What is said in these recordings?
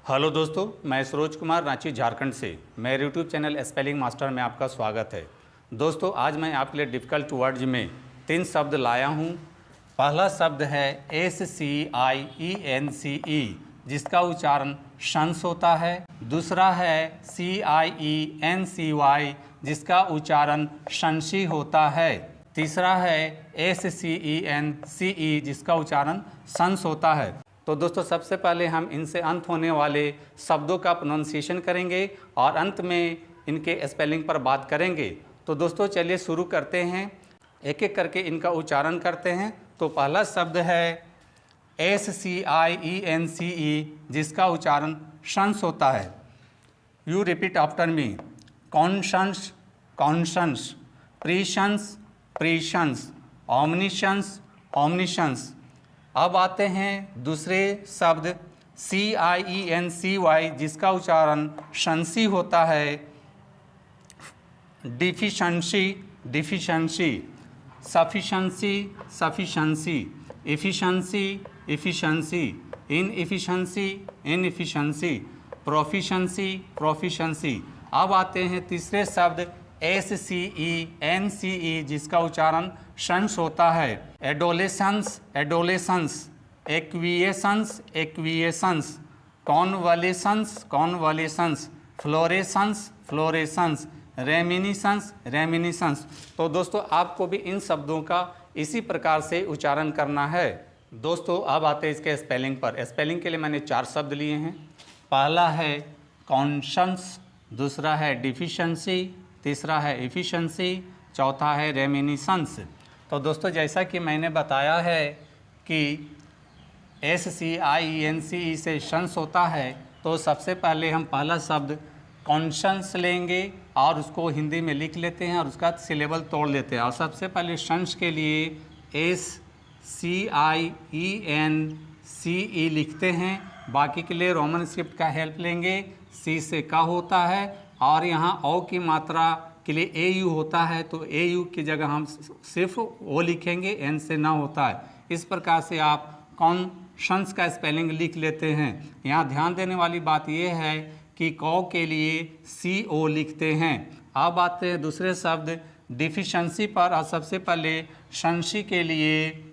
Hello दोस्तों, मैं सरोज कुमार रांची झारखंड से मेरे यूट्यूब चैनल स्पेलिंग मास्टर में आपका स्वागत है। दोस्तों, आज मैं आपके लिए डिफ़िकल्ट वर्ड्स में 3 शब्द लाया हूं। पहला शब्द है SCIENCE जिसका उच्चारण शंस होता है। दूसरा है CIENCY जिसका उच्चारण शंसी होता है। तीसरा है SCENCE जिसका उच्चारण संस होता है। तो दोस्तों, सबसे पहले हम इनसे अंत होने वाले शब्दों का प्रोनाउंसिएशन करेंगे और अंत में इनके स्पेलिंग पर बात करेंगे। तो दोस्तों, चलिए शुरू करते हैं, एक एक करके इनका उच्चारण करते हैं। तो पहला शब्द है SCIENCE जिसका उच्चारण शंस होता है। You repeat after me. Conscience, conscience, prescience, prescience, omniscience, omniscience. अब आते हैं दूसरे शब्द CIENCY जिसका उच्चारण शंसी होता है। Deficiency, deficiency, sufficiency, sufficiency, efficiency, efficiency, inefficiency, inefficiency, proficiency, proficiency. अब आते हैं तीसरे शब्द SCENCE जिसका उच्चारण शंस होता है। Adolescence, adolescence, acquiescence, acquiescence, convalescence, convalescence, fluorescence, fluorescence, reminiscence, reminiscence. तो दोस्तों, आपको भी इन शब्दों का इसी प्रकार से उच्चारण करना है। दोस्तों, अब आते हैं इसके स्पेलिंग पर। स्पेलिंग के लिए मैंने 4 शब्द लिए हैं। पहला है कॉन्शंस, दूसरा है डिफिशंसी, तीसरा है एफिशिएंसी, चौथा है रेमिनिसेंस। तो दोस्तों, जैसा कि मैंने बताया है कि SCIENCE से शंस होता है, तो सबसे पहले हम पहला शब्द कॉन्शंस लेंगे और उसको हिंदी में लिख लेते हैं और उसका सिलेबल तोड़ लेते हैं। और सबसे पहले शंस के लिए SCIENCE लिखते हैं। बाकी के लिए रोमन स्क्रिप्ट का हेल्प लेंगे। सी से का होता है और यहाँ ओ की मात्रा के लिए AU होता है, तो AU की जगह हम सिर्फ ओ लिखेंगे, एन से ना होता है। इस प्रकार से आप कॉन्शंस का स्पेलिंग लिख लेते हैं। यहाँ ध्यान देने वाली बात यह है कि कौ के लिए CO लिखते हैं। अब आते हैं दूसरे शब्द डिफिशंसी पर और सबसे पहले शंसी के लिए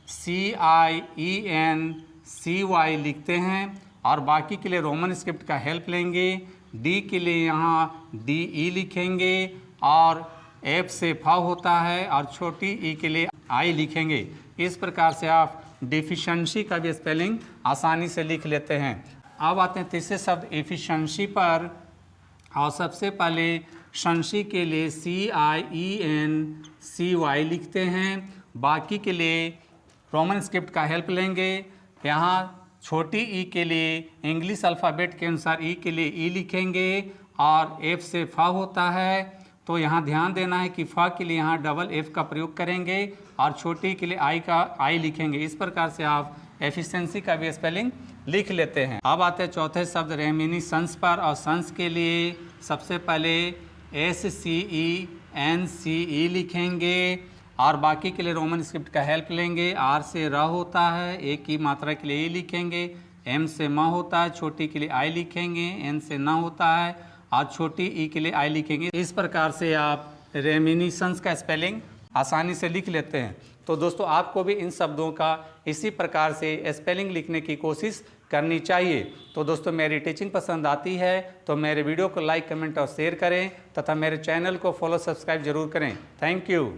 CIENCY लिखते हैं और बाकी के लिए रोमन स्क्रिप्ट का हेल्प लेंगे। डी के लिए यहाँ DE लिखेंगे और F से फा होता है और छोटी ई के लिए आई लिखेंगे। इस प्रकार से आप डिफिशंसी का भी स्पेलिंग आसानी से लिख लेते हैं। अब आते हैं तीसरे शब्द एफिशिएंसी पर और सबसे पहले शंसी के लिए CIENCY लिखते हैं। बाकी के लिए रोमन स्क्रिप्ट का हेल्प लेंगे। यहाँ छोटी ई के लिए इंग्लिश अल्फ़ाबेट के अनुसार ई के लिए ई लिखेंगे और एफ से फा होता है, तो यहाँ ध्यान देना है कि फा के लिए यहाँ डबल एफ का प्रयोग करेंगे और छोटी के लिए आई का आई लिखेंगे। इस प्रकार से आप एफिशिएंसी का भी स्पेलिंग लिख लेते हैं। अब आते हैं चौथे शब्द रेमिनिसेंस पर और संस के लिए सबसे पहले SCENCE लिखेंगे और बाकी के लिए रोमन स्क्रिप्ट का हेल्प लेंगे। आर से र होता है, ए की मात्रा के लिए ए लिखेंगे, एम से म होता है, छोटी के लिए आई लिखेंगे, एन से न होता है और छोटी ई के लिए आई लिखेंगे। इस प्रकार से आप रेमिनिसेंस का स्पेलिंग आसानी से लिख लेते हैं। तो दोस्तों, आपको भी इन शब्दों का इसी प्रकार से स्पेलिंग लिखने की कोशिश करनी चाहिए। तो दोस्तों, मेरी टीचिंग पसंद आती है तो मेरे वीडियो को लाइक, कमेंट और शेयर करें तथा मेरे चैनल को फॉलो, सब्सक्राइब जरूर करें। Thank you.